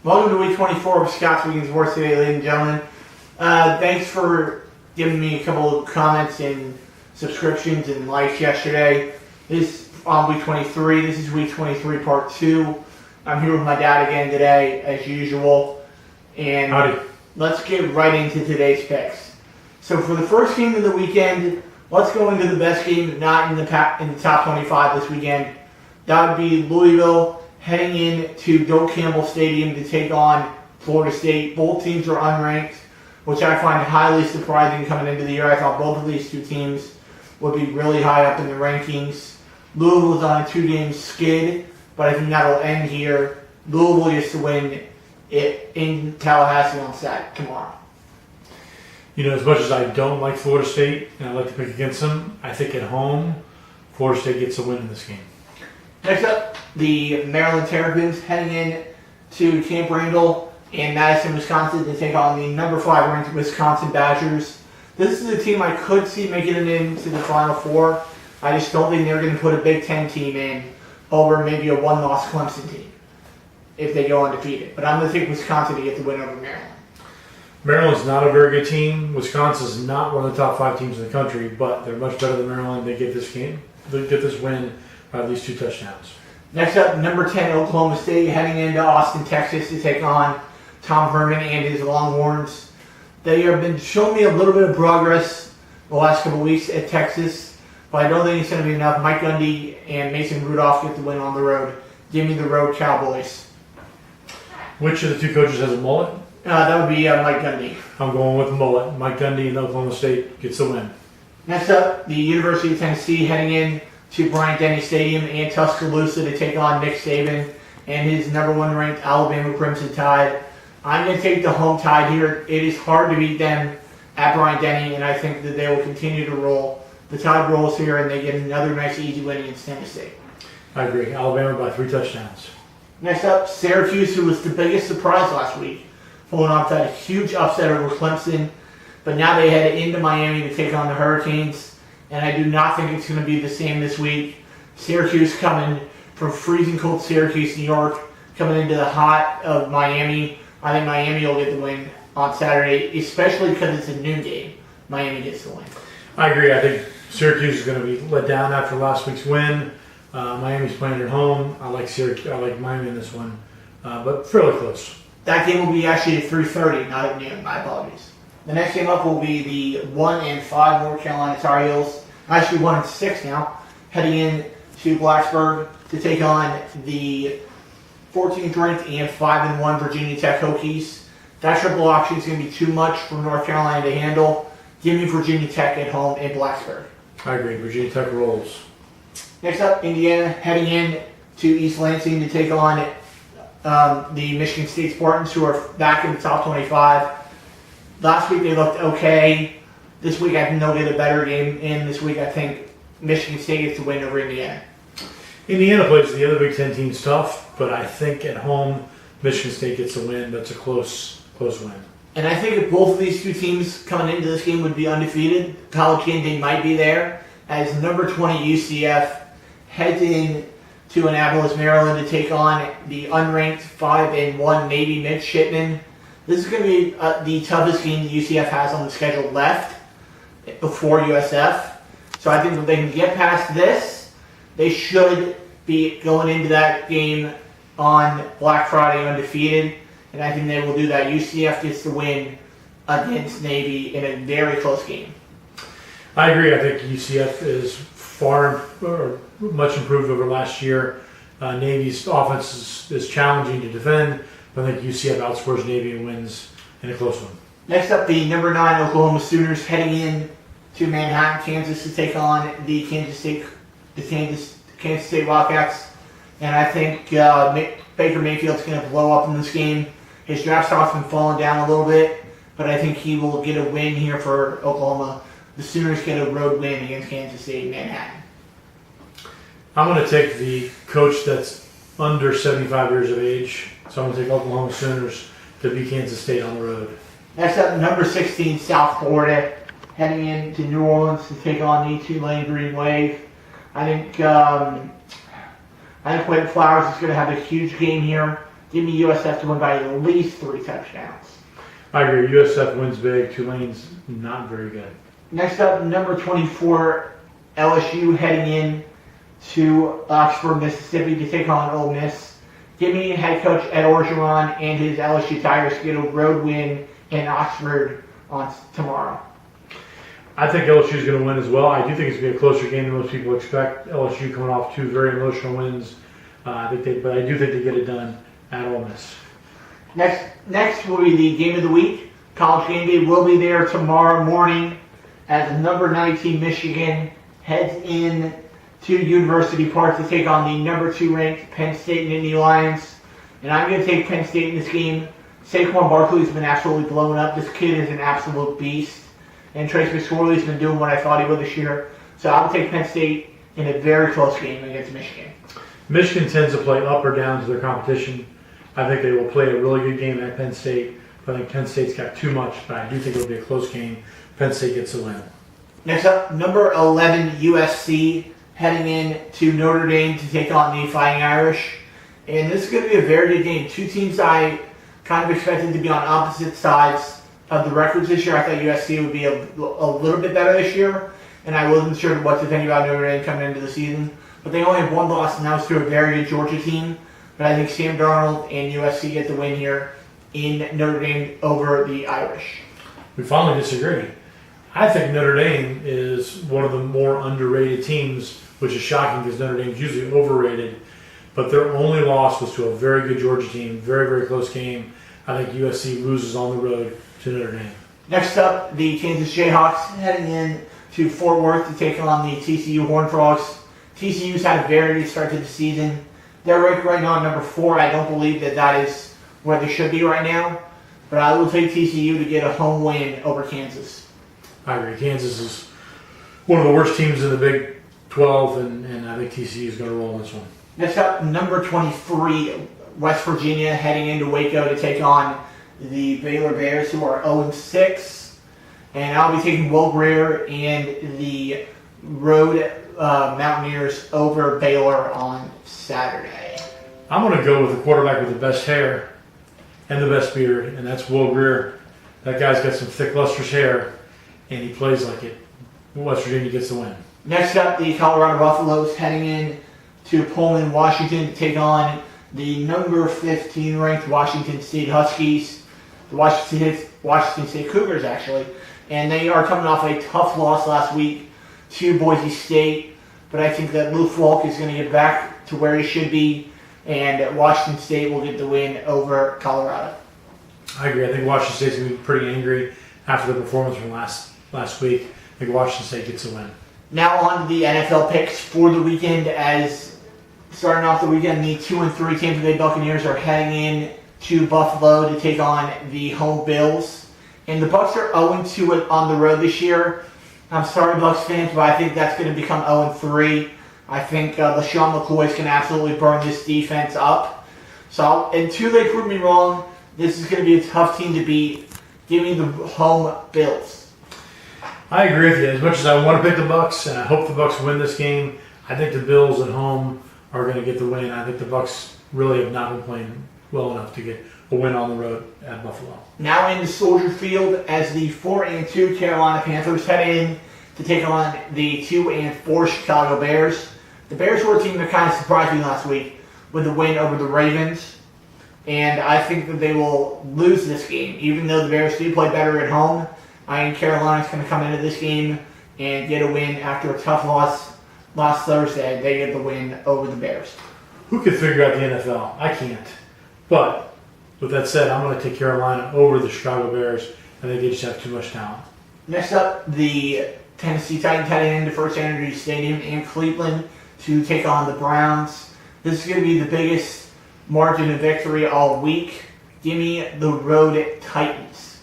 Welcome to week 24 of Scott's Weekend Sports today, ladies and gentlemen. Thanks for giving me a couple of comments and subscriptions and likes yesterday. This on week 23. This is week 23, part 2. I'm here with my dad again today, as usual. And Howdy. let's get right into today's picks. So for the first game of the weekend, let's go into the best game not in the top 25 this weekend. That would be Louisville heading into Doak Campbell Stadium to take on Florida State. Both teams are unranked, which I find highly surprising coming into the year. I thought both of these two teams would be really high up in the rankings. Louisville's on a 2-game skid, but I think that'll end here. Louisville gets to win it in Tallahassee on Saturday, tomorrow. You know, as much as I don't like Florida State and I like to pick against them, I think at home, Florida State gets a win in this game. Next up, the Maryland Terrapins heading in to Camp Randall in Madison, Wisconsin to take on the number 5 ranked Wisconsin Badgers. This is a team I could see making it into the Final Four. I just don't think they're going to put a Big Ten team in over maybe a one-loss Clemson team if they go undefeated. But I'm going to take Wisconsin to get the win over Maryland. Maryland's not a very good team. Wisconsin's not one of the top 5 teams in the country, but they're much better than Maryland. They get this game. They get this win by at least 2 touchdowns. Next up, number 10 Oklahoma State heading into Austin, Texas to take on Tom Herman and his Longhorns. They have been showing me a little bit of progress the last couple weeks at Texas, but I don't think it's going to be enough. Mike Gundy and Mason Rudolph get the win on the road. Give me the road Cowboys. Which of the 2 coaches has a mullet? That would be Mike Gundy. I'm going with the mullet. Mike Gundy and Oklahoma State gets the win. Next up, the University of Tennessee heading in to Bryant-Denny Stadium and Tuscaloosa to take on Nick Saban and his number 1 ranked Alabama Crimson Tide. I'm going to take the home Tide here. It is hard to beat them at Bryant-Denny, and I think that they will continue to roll. The Tide rolls here, and they get another nice, easy win against Tennessee. I agree. Alabama by 3 touchdowns. Next up, Syracuse, who was the biggest surprise last week, pulling off that huge upset over Clemson. But now they head into Miami to take on the Hurricanes. And I do not think it's going to be the same this week. Syracuse coming from freezing cold Syracuse, New York, coming into the hot of Miami. I think Miami will get the win on Saturday, especially because it's a noon game. Miami gets the win. I agree. I think Syracuse is going to be let down after last week's win. Miami's playing at home. I like Syracuse. I like Miami in this one, but fairly close. That game will be actually at 3:30, not at noon. My apologies. The next game up will be the 1-5 North Carolina Tar Heels, actually 1-6 now, heading in to Blacksburg to take on the 14th ranked and 5-1 Virginia Tech Hokies. That triple option is going to be too much for North Carolina to handle. Give me Virginia Tech at home in Blacksburg. I agree. Virginia Tech rolls. Next up, Indiana heading in to East Lansing to take on the Michigan State Spartans, who are back in the top 25. Last week they looked okay. This week I think they'll get a better game. And this week I think Michigan State gets to win over Indiana. Indiana plays the other Big Ten teams tough, but I think at home Michigan State gets a win. That's a close win. And I think if both of these two teams coming into this game would be undefeated, College Game Day might be there, as number 20 UCF heads in to Annapolis, Maryland to take on the unranked 5-1 Navy midshipmen. This is going to be the toughest game that UCF has on the schedule left before USF. So I think if they can get past this, they should be going into that game on Black Friday undefeated. And I think they will do that. UCF gets the win against Navy in a very close game. I agree. I think UCF is much improved over last year. Navy's offense is challenging to defend. I think UCF outscores Navy and wins in a close one. Next up, the number 9 Oklahoma Sooners heading in to Manhattan, Kansas to take on the Kansas State Wildcats. And I think Baker Mayfield's going to blow up in this game. His draft stock's been falling down a little bit, but I think he will get a win here for Oklahoma. The Sooners get a road win against Kansas State in Manhattan. I'm going to take the coach that's under 75 years of age. So I'm going to take Oklahoma Sooners to beat Kansas State on the road. Next up, number 16, South Florida, heading into New Orleans to take on the Tulane Green Wave. I think Quentin Flowers is going to have a huge game here Give me USF to win by at least 3 touchdowns. I agree. USF wins big. Tulane's not very good. Next up, number 24, LSU heading in to Oxford, Mississippi to take on Ole Miss. Give me head coach Ed Orgeron and his LSU Tigers to get a road win in Oxford on tomorrow. I think LSU is going to win as well. I do think it's going to be a closer game than most people expect. LSU coming off 2 very emotional wins. But I do think they get it done at Ole Miss. Next will be the game of the week. College Game Day will be there tomorrow morning as the number 19 Michigan heads in to University Park to take on the number 2 ranked Penn State Nittany Lions. And I'm going to take Penn State in this game. Saquon Barkley's been absolutely blowing up. This kid is an absolute beast. And Trace McSorley's been doing what I thought he would this year. So I'll take Penn State in a very close game against Michigan. Michigan tends to play up or down to their competition. I think they will play a really good game at Penn State. But I think Penn State's got too much, but I do think it'll be a close game. Penn State gets the win. Next up, number 11 USC heading in to Notre Dame to take on the Fighting Irish. And this is going to be a very good game. 2 teams I kind of expected to be on opposite sides of the records this year. I thought USC would be a little bit better this year, and I wasn't sure what to think about Notre Dame coming into the season. But they only have 1 loss, and that was to a very good Georgia team. But I think Sam Darnold and USC get the win here in Notre Dame over the Irish. We finally disagree. I think Notre Dame is one of the more underrated teams, which is shocking because Notre Dame's usually overrated. But their only loss was to a very good Georgia team, very, very close game. I think USC loses on the road to Notre Dame. Next up, the Kansas Jayhawks heading in to Fort Worth to take on the TCU Horned Frogs. TCU's had a very good start to the season. They're ranked right now at number 4. I don't believe that is where they should be right now. But I will take TCU to get a home win over Kansas. I agree. Kansas is one of the worst teams in the Big 12, and I think TCU is going to roll in this one. Next up, number 23, West Virginia heading into Waco to take on the Baylor Bears, who are 0-6. And I'll be taking Will Greer and the road Mountaineers over Baylor on Saturday. I'm going to go with the quarterback with the best hair and the best beard, and that's Will Greer. That guy's got some thick, lustrous hair, and he plays like it. West Virginia gets the win. Next up, the Colorado Buffaloes heading in to Pullman, Washington to take on the number 15 ranked Washington State Huskies, the Washington State Cougars actually, and they are coming off a tough loss last week to Boise State, but I think that Lou Falk is going to get back to where he should be, and Washington State will get the win over Colorado. I agree. I think Washington State's going to be pretty angry after the performance from last week. I think Washington State gets the win. Now on to the NFL picks for the weekend. As starting off the weekend, the 2-3 Tampa Bay Buccaneers are heading in to Buffalo to take on the home Bills. And the Bucs are 0-2 on the road this year. I'm sorry, Bucs fans, but I think that's going to become 0-3. I think LaShawn McCoy can absolutely burn this defense up. So until they prove me wrong, this is going to be a tough team to beat. Give me the home Bills. I agree with you. As much as I want to pick the Bucs, and I hope the Bucs win this game, I think the Bills at home are going to get the win. I think the Bucs really have not been playing well enough to get a win on the road at Buffalo. Now in the Soldier Field as the 4-2 Carolina Panthers head in to take on the 2-4 Chicago Bears. The Bears were a team that kind of surprised me last week with the win over the Ravens. And I think that they will lose this game. Even though the Bears do play better at home, I think Carolina's going to come into this game and get a win after a tough loss last Thursday. They get the win over the Bears. Who could figure out the NFL? I can't. But with that said, I'm going to take Carolina over the Chicago Bears. I think they just have too much talent. Next up, the Tennessee Titans heading into First Energy Stadium in Cleveland to take on the Browns. This is going to be the biggest margin of victory all week. Give me the road Titans.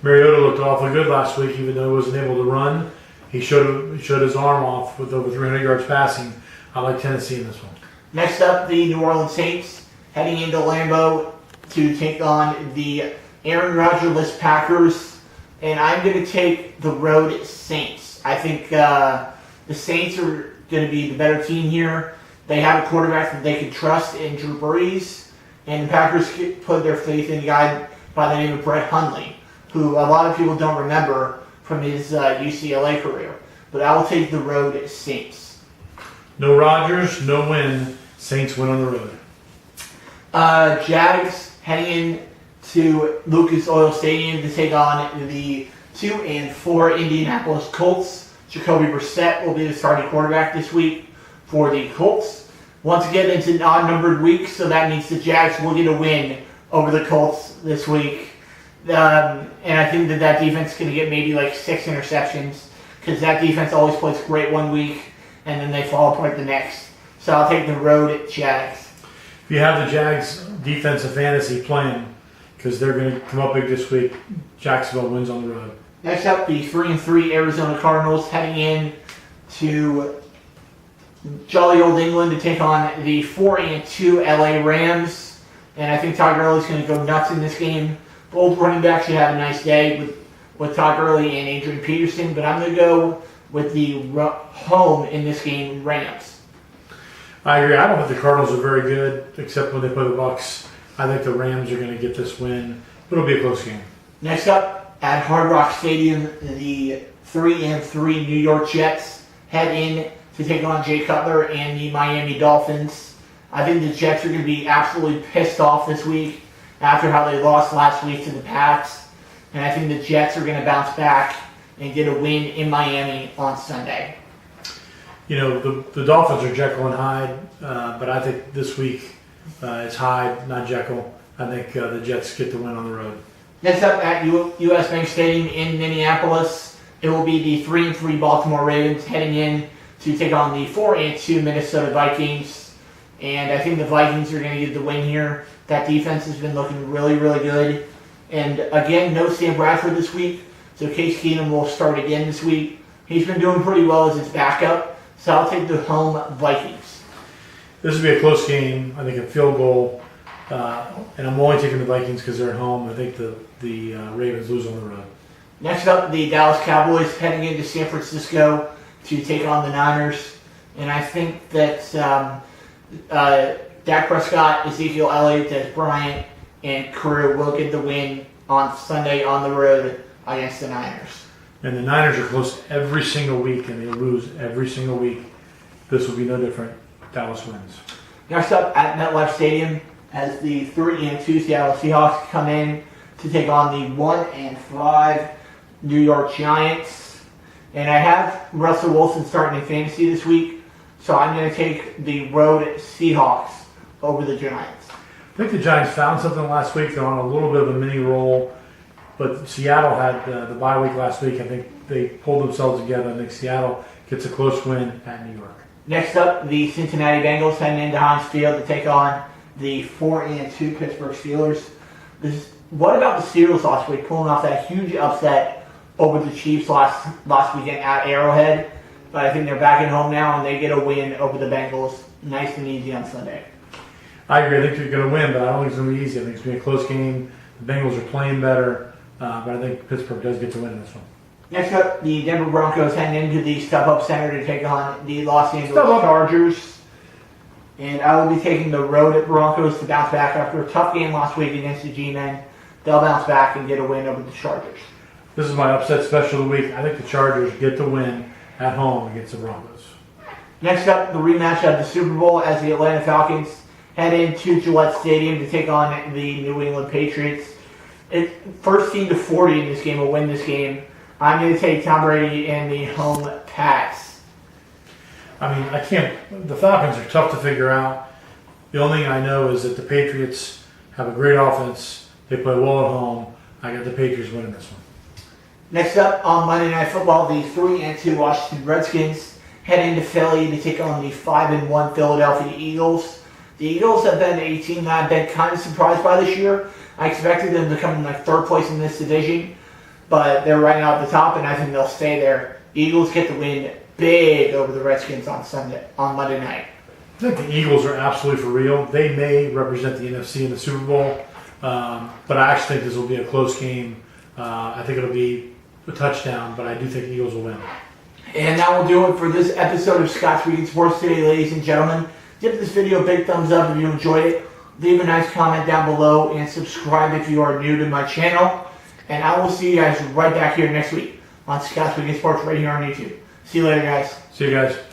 Mariota looked awfully good last week, even though he wasn't able to run. He showed his arm off with over 300 yards passing. I like Tennessee in this one. Next up, the New Orleans Saints heading into Lambeau to take on the Aaron Rodgers-less Packers. And I'm going to take the road Saints. I think the Saints are going to be the better team here. They have a quarterback that they can trust in Drew Brees. And the Packers put their faith in a guy by the name of Brett Hundley, who a lot of people don't remember from his UCLA career. But I will take the road at Saints. No Rodgers, no win. Saints win on the road. Jags heading in to Lucas Oil Stadium to take on the 2-4 Indianapolis Colts. Jacoby Brissett will be the starting quarterback this week for the Colts. Once again, it's an odd-numbered week, so that means the Jags will get a win over the Colts this week. And I think that defense is going to get maybe like 6 interceptions, because that defense always plays great one week, and then they fall apart the next. So I'll take the road at Jags. If you have the Jags defensive fantasy playing, because they're going to come up big this week, Jacksonville wins on the road. Next up, the 3-3 Arizona Cardinals heading in to jolly old England to take on the 4-2 LA Rams. And I think Todd Gurley's going to go nuts in this game. Both running backs should have a nice day with Todd Gurley and Adrian Peterson, but I'm going to go with the home in this game, Rams. I agree. I don't think the Cardinals are very good, except when they play the Bucs. I think the Rams are going to get this win, but it'll be a close game. Next up, at Hard Rock Stadium, the 3-3 New York Jets head in to take on Jay Cutler and the Miami Dolphins. I think the Jets are going to be absolutely pissed off this week after how they lost last week to the Pats. And I think the Jets are going to bounce back and get a win in Miami on Sunday. You know, the Dolphins are Jekyll and Hyde, but I think this week it's Hyde, not Jekyll. I think the Jets get the win on the road. Next up at U.S. Bank Stadium in Minneapolis, it will be the 3-3 Baltimore Ravens heading in to take on the 4-2 Minnesota Vikings. And I think the Vikings are going to get the win here. That defense has been looking really, really good. And again, no Sam Bradford this week, so Case Keenum will start again this week. He's been doing pretty well as his backup, so I'll take the home Vikings. This will be a close game. I think a field goal, and I'm only taking the Vikings because they're at home. I think the Ravens lose on the road. Next up, the Dallas Cowboys heading into San Francisco to take on the Niners. And I think that Dak Prescott, Ezekiel Elliott, Des Bryant, and crew will get the win on Sunday on the road against the Niners. And the Niners are close every single week, and they lose every single week. This will be no different. Dallas wins. Next up at MetLife Stadium, as the 3-2 Seattle Seahawks come in to take on the 1-5 New York Giants. And I have Russell Wilson starting in fantasy this week, so I'm going to take the road Seahawks over the Giants. I think the Giants found something last week. They're on a little bit of a mini roll, but Seattle had the bye week last week. I think they pulled themselves together. I think Seattle gets a close win at New York. Next up, the Cincinnati Bengals heading into Heinz Field to take on the 4-2 Pittsburgh Steelers. What about the Steelers last week, pulling off that huge upset over the Chiefs last weekend at Arrowhead? But I think they're back at home now, and they get a win over the Bengals, nice and easy on Sunday. I agree. I think they're going to win, but I don't think it's going to be easy. I think it's going to be a close game. The Bengals are playing better, but I think Pittsburgh does get to win in this one. Next up, the Denver Broncos heading into the StubHub Center to take on the Los Angeles Chargers. And I will be taking the road at Broncos to bounce back after a tough game last week against the G-Men. They'll bounce back and get a win over the Chargers. This is my upset special of the week. I think the Chargers get the win at home against the Broncos. Next up, the rematch of the Super Bowl as the Atlanta Falcons head into Gillette Stadium to take on the New England Patriots. First team to 40 in this game will win this game. I'm going to take Tom Brady and the home Pats. I mean, the Falcons are tough to figure out. The only thing I know is that the Patriots have a great offense. They play well at home. I got the Patriots winning this one. Next up on Monday Night Football, the 3-2 Washington Redskins head into Philly to take on the 5-1 Philadelphia Eagles. The Eagles have been a team that I've been kind of surprised by this year. I expected them to come in like third place in this division, but they're right now at the top, and I think they'll stay there. Eagles get the win big over the Redskins on Monday night. I think the Eagles are absolutely for real. They may represent the NFC in the Super Bowl, but I actually think this will be a close game. I think it'll be a touchdown, but I do think the Eagles will win. And that will do it for this episode of Scott's Weekend Sports today, ladies and gentlemen. Give this video a big thumbs up if you enjoyed it. leave a nice comment down below, and subscribe if you are new to my channel. And I will see you guys right back here next week on Scott's Weekend Sports right here on YouTube. See you later, guys. See you guys.